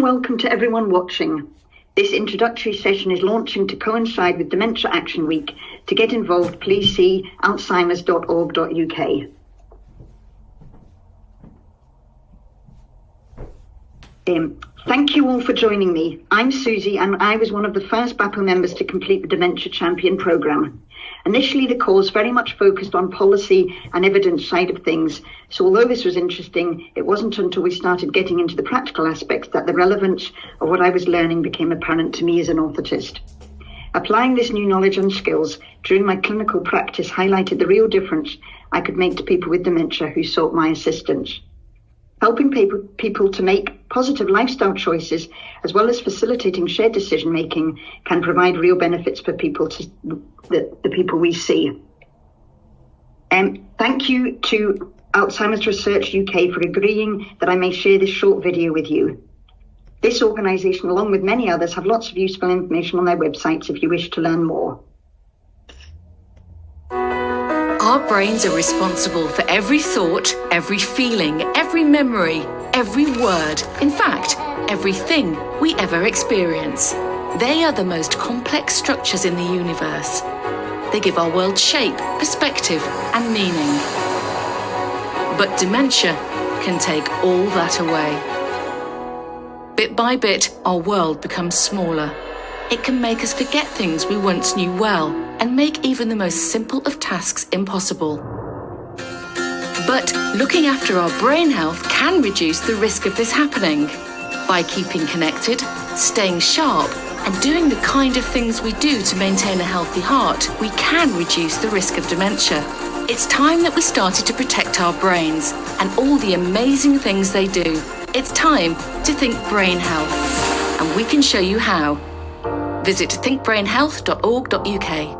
warm welcome to everyone watching. This introductory session is launching to coincide with Dementia Action Week. To get involved, please see alzheimers.org.uk. Thank you all for joining me. I'm Susie, and I was one of the first BAPO members to complete the Dementia Champion programme. Initially, the course very much focused on policy and evidence side of things, so although this was interesting, it wasn't until we started getting into the practical aspects that the relevance of what I was learning became apparent to me as an orthotist. Applying this new knowledge and skills during my clinical practice highlighted the real difference I could make to people with dementia who sought my assistance. Helping people to make positive lifestyle choices, as well as facilitating shared decision-making, can provide real benefits for people, the people we see. Thank you to Alzheimer's Research UK for agreeing that I may share this short video with you. This organisation, along with many others, have lots of useful information on their websites if you wish to learn more. Our brains are responsible for every thought, every feeling, every memory, every word, in fact, everything we ever experience. They are the most complex structures in the universe. They give our world shape, perspective, and meaning. But dementia can take all that away. Bit by bit, our world becomes smaller. It can make us forget things we once knew well, and make even the most simple of tasks impossible. But looking after our brain health can reduce the risk of this happening. By keeping connected, staying sharp, and doing the kind of things we do to maintain a healthy heart, we can reduce the risk of dementia. It's time that we started to protect our brains and all the amazing things they do. It's time to think brain health, and we can show you how. Visit thinkbrainhealth.org.uk.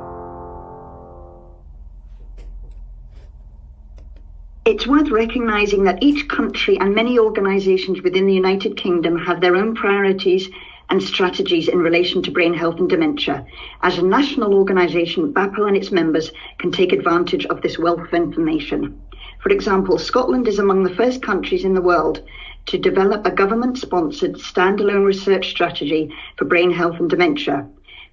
It's worth recognising that each country and many organisations within the United Kingdom have their own priorities and strategies in relation to brain health and dementia. As a national organisation, BAPO and its members can take advantage of this wealth of information. For example, Scotland is among the first countries in the world to develop a government-sponsored standalone research strategy for brain health and dementia.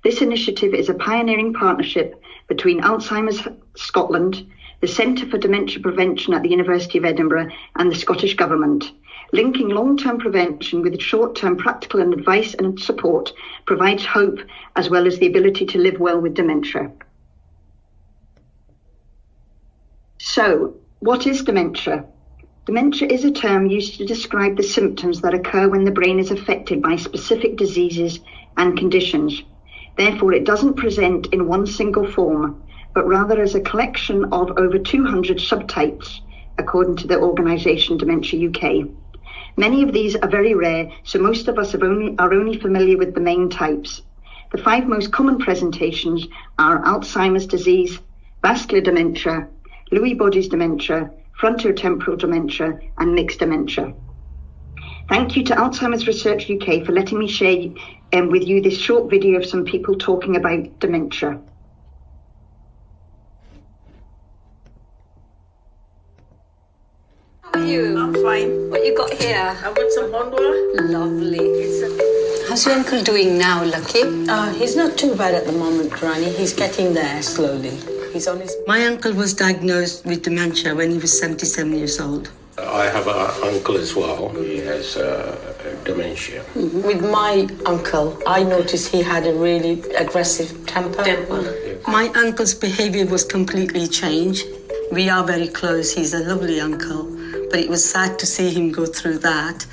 This initiative is a pioneering partnership between Alzheimer's Scotland, the Centre for Dementia Prevention at the University of Edinburgh, and the Scottish Government. Linking long-term prevention with short-term practical and advice and support provides hope, as well as the ability to live well with dementia. So, what is dementia? Dementia is a term used to describe the symptoms that occur when the brain is affected by specific diseases and conditions. Therefore, it doesn't present in one single form, but rather as a collection of over 200 subtypes, according to the organisation Dementia UK. Many of these are very rare, so most of us are only familiar with the main types. The 5 most common presentations are Alzheimer's disease, vascular dementia, Lewy bodies dementia, frontotemporal dementia, and mixed dementia. Thank you to Alzheimer's Research UK for letting me share with you this short video of some people talking about dementia. How are you? I'm fine. What you got here? I've got some bondwa. Lovely. How's your uncle doing now, Lucky? He's not too bad at the moment, Rani. He's getting there slowly. He's on his... My uncle was diagnosed with dementia when he was 77 years old. I have an uncle as well. He has dementia. Mm-hmm. With my uncle, I noticed he had a really aggressive temper. My uncle's behaviour was completely changed. We are very close. He's a lovely uncle. But it was sad to see him go through that.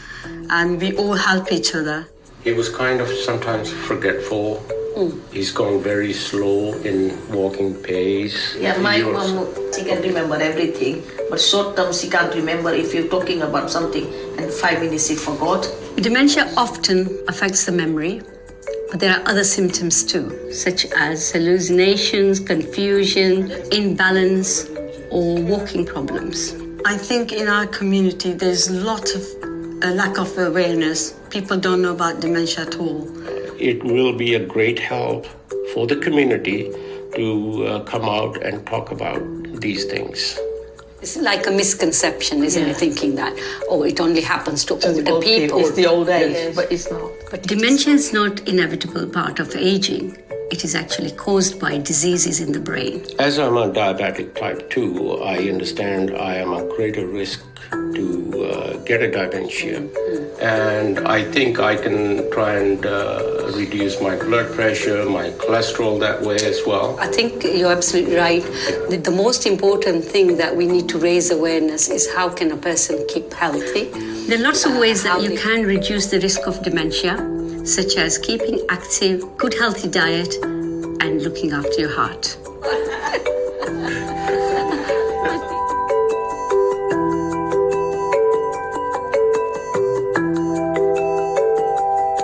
And we all help each other. He was kind of sometimes forgetful. He's gone very slow in walking pace. Yeah, my mom, she can remember everything, but short term she can't remember if you're talking about something and 5 minutes she forgot. Dementia often affects the memory, but there are other symptoms too, such as hallucinations, confusion, imbalance, or walking problems. I think in our community there's a lot of lack of awareness. People don't know about dementia at all. It will be a great help for the community to come out and talk about these things. It's like a misconception, isn't it, thinking that, it only happens to older people. It's the old age, but it's not. But dementia is not an inevitable part of aging. It is actually caused by diseases in the brain. As I'm a diabetic type 2, I understand I am a greater risk to get a dementia. And I think I can try and reduce my blood pressure, my cholesterol that way as well. I think you're absolutely right. The most important thing that we need to raise awareness is how can a person keep healthy. There are lots of ways that you can reduce the risk of dementia, such as keeping active, good healthy diet, and looking after your heart.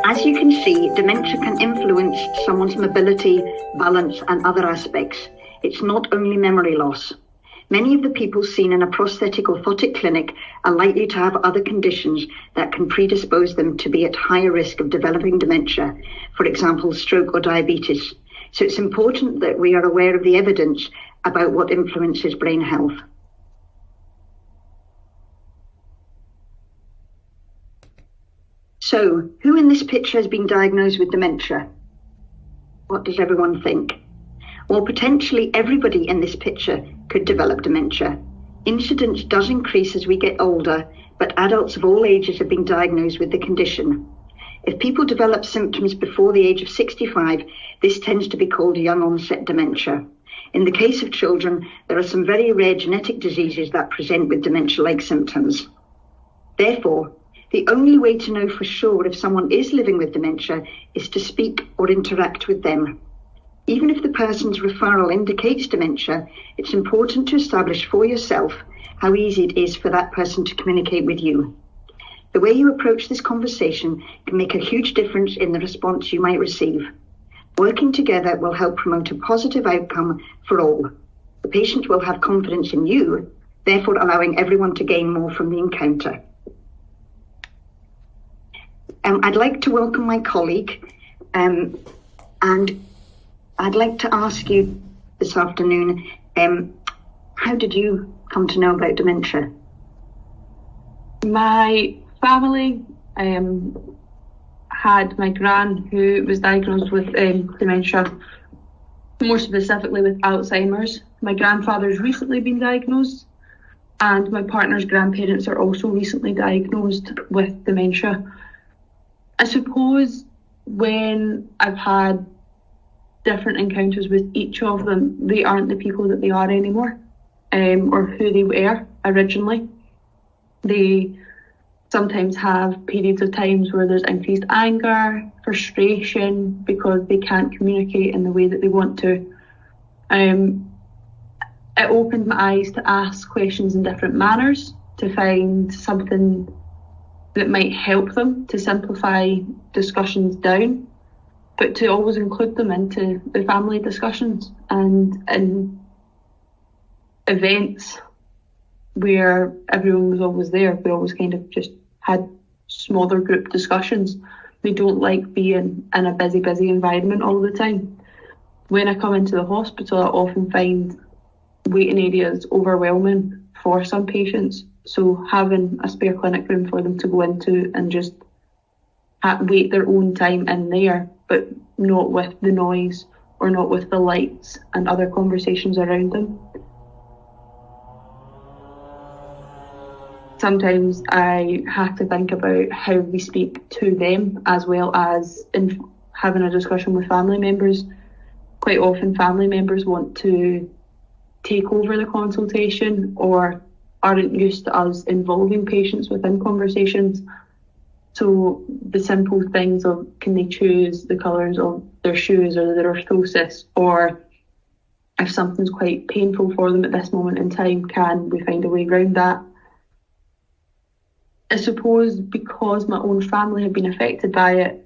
As you can see, dementia can influence someone's mobility, balance, and other aspects. It's not only memory loss. Many of the people seen in a prosthetic orthotic clinic are likely to have other conditions that can predispose them to be at higher risk of developing dementia, for example, stroke or diabetes. So it's important that we are aware of the evidence about what influences brain health. So, who in this picture has been diagnosed with dementia? What does everyone think? Well, potentially everybody in this picture could develop dementia. Incidence does increase as we get older, but adults of all ages have been diagnosed with the condition. If people develop symptoms before the age of 65, this tends to be called young onset dementia. In the case of children, there are some very rare genetic diseases that present with dementia-like symptoms. Therefore, the only way to know for sure if someone is living with dementia is to speak or interact with them. Even if the person's referral indicates dementia, it's important to establish for yourself how easy it is for that person to communicate with you. The way you approach this conversation can make a huge difference in the response you might receive. Working together will help promote a positive outcome for all. The patient will have confidence in you, therefore allowing everyone to gain more from the encounter. I'd like to welcome my colleague, and I'd like to ask you this afternoon, how did you come to know about dementia? My family had my gran who was diagnosed with dementia, more specifically with Alzheimer's. My grandfather's recently been diagnosed, and my partner's grandparents are also recently diagnosed with dementia. I suppose when I've had different encounters with each of them, they aren't the people that they are anymore, or who they were originally. They sometimes have periods of times where there's increased anger, frustration, because they can't communicate in the way that they want to. It opened my eyes to ask questions in different manners, to find something that might help them, to simplify discussions down, but to always include them into the family discussions. And in events where everyone was always there, we always kind of just had smaller group discussions. We don't like being in a busy environment all the time. When I come into the hospital, I often find waiting areas overwhelming for some patients. So having a spare clinic room for them to go into and just wait their own time in there, but not with the noise or not with the lights and other conversations around them. Sometimes I have to think about how we speak to them, as well as in having a discussion with family members. Quite often family members want to take over the consultation or aren't used to us involving patients within conversations. So the simple things of, can they choose the colours of their shoes or their orthosis, or if something's quite painful for them at this moment in time, can we find a way around that? I suppose because my own family have been affected by it,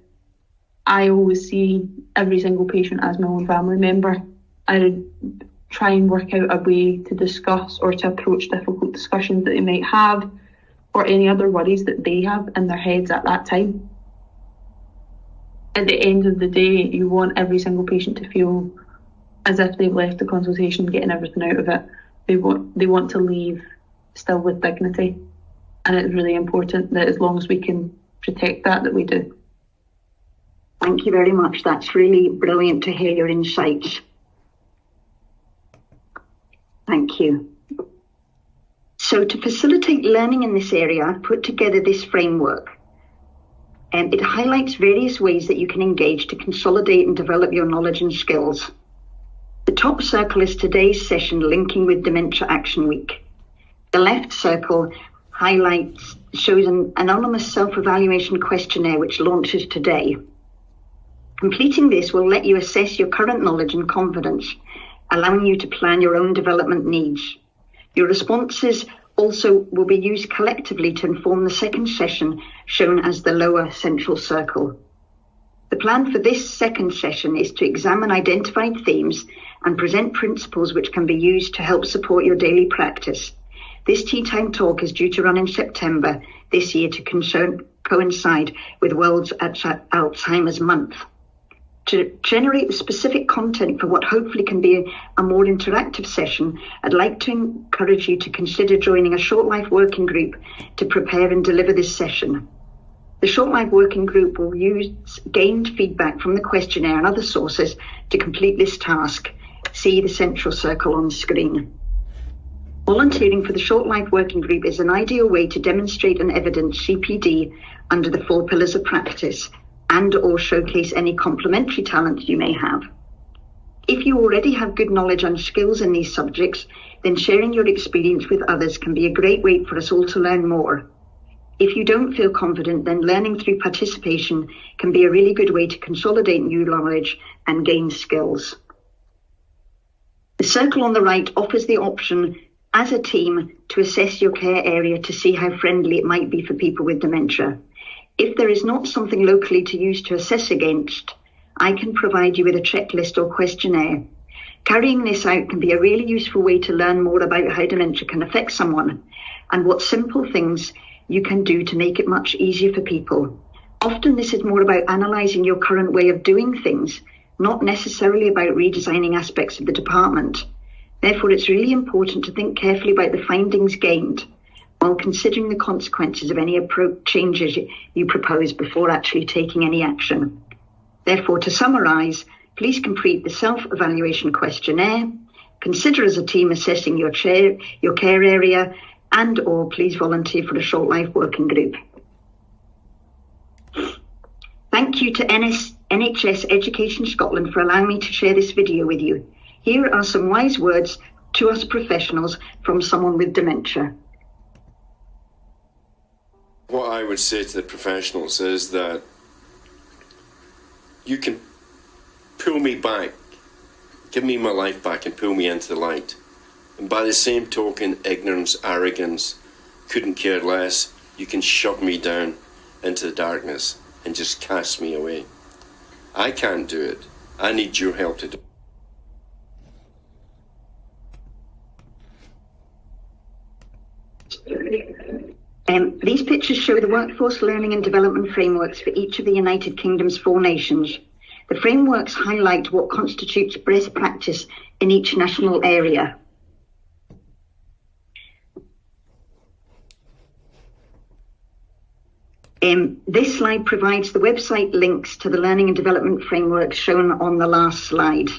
I always see every single patient as my own family member. I try and work out a way to discuss or to approach difficult discussions that they might have, or any other worries that they have in their heads at that time. At the end of the day, you want every single patient to feel as if they've left the consultation getting everything out of it. They want to leave still with dignity. And it's really important that as long as we can protect that we do. Thank you very much. That's really brilliant to hear your insights. Thank you. So to facilitate learning in this area, I've put together this framework. And it highlights various ways that you can engage to consolidate and develop your knowledge and skills. The top circle is today's session, linking with Dementia Action Week. The left circle shows an anonymous self-evaluation questionnaire which launches today. Completing this will let you assess your current knowledge and confidence, allowing you to plan your own development needs. Your responses also will be used collectively to inform the second session, shown as the lower central circle. The plan for this second session is to examine identified themes and present principles which can be used to help support your daily practice. This tea time talk is due to run in September this year to coincide with World Alzheimer's Month. To generate the specific content for what hopefully can be a more interactive session, I'd like to encourage you to consider joining a Short Life working group to prepare and deliver this session. The Short Life working group will use gained feedback from the questionnaire and other sources to complete this task. See the central circle on the screen. Volunteering for the Short Life working group is an ideal way to demonstrate and evidence CPD under the 4 pillars of practice and or showcase any complementary talents you may have. If you already have good knowledge and skills in these subjects, then sharing your experience with others can be a great way for us all to learn more. If you don't feel confident, then learning through participation can be a really good way to consolidate new knowledge and gain skills. The circle on the right offers the option as a team to assess your care area to see how friendly it might be for people with dementia. If there is not something locally to use to assess against, I can provide you with a checklist or questionnaire. Carrying this out can be a really useful way to learn more about how dementia can affect someone and what simple things you can do to make it much easier for people. Often this is more about analysing your current way of doing things, not necessarily about redesigning aspects of the department. Therefore, it's really important to think carefully about the findings gained while considering the consequences of any changes you propose before actually taking any action. Therefore, to summarise, please complete the self-evaluation questionnaire, consider as a team assessing your care area, and or please volunteer for a Short Life working group. Thank you to NHS Education Scotland for allowing me to share this video with you. Here are some wise words to us professionals from someone with dementia. What I would say to the professionals is that you can pull me back, give me my life back and pull me into the light. And by the same token, ignorance, arrogance, couldn't care less, you can shove me down into the darkness and just cast me away. I can't do it. I need your help to do it. These pictures show the workforce learning and development frameworks for each of the United Kingdom's 4 nations. The frameworks highlight what constitutes best practice in each national area. This slide provides the website links to the learning and development frameworks shown on the last slide.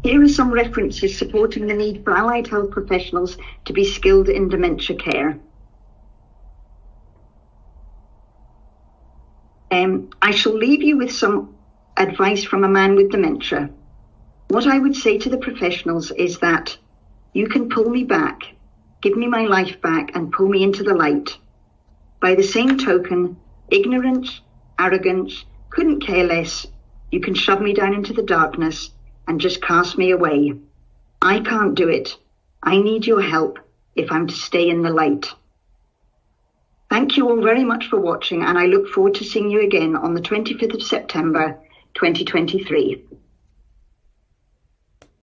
Here are some references supporting the need for allied health professionals to be skilled in dementia care. I shall leave you with some advice from a man with dementia. What I would say to the professionals is that you can pull me back, give me my life back and pull me into the light. By the same token, ignorance, arrogance, couldn't care less, you can shove me down into the darkness and just cast me away. I can't do it. I need your help if I'm to stay in the light. Thank you all very much for watching, and I look forward to seeing you again on the 25th of September, 2023.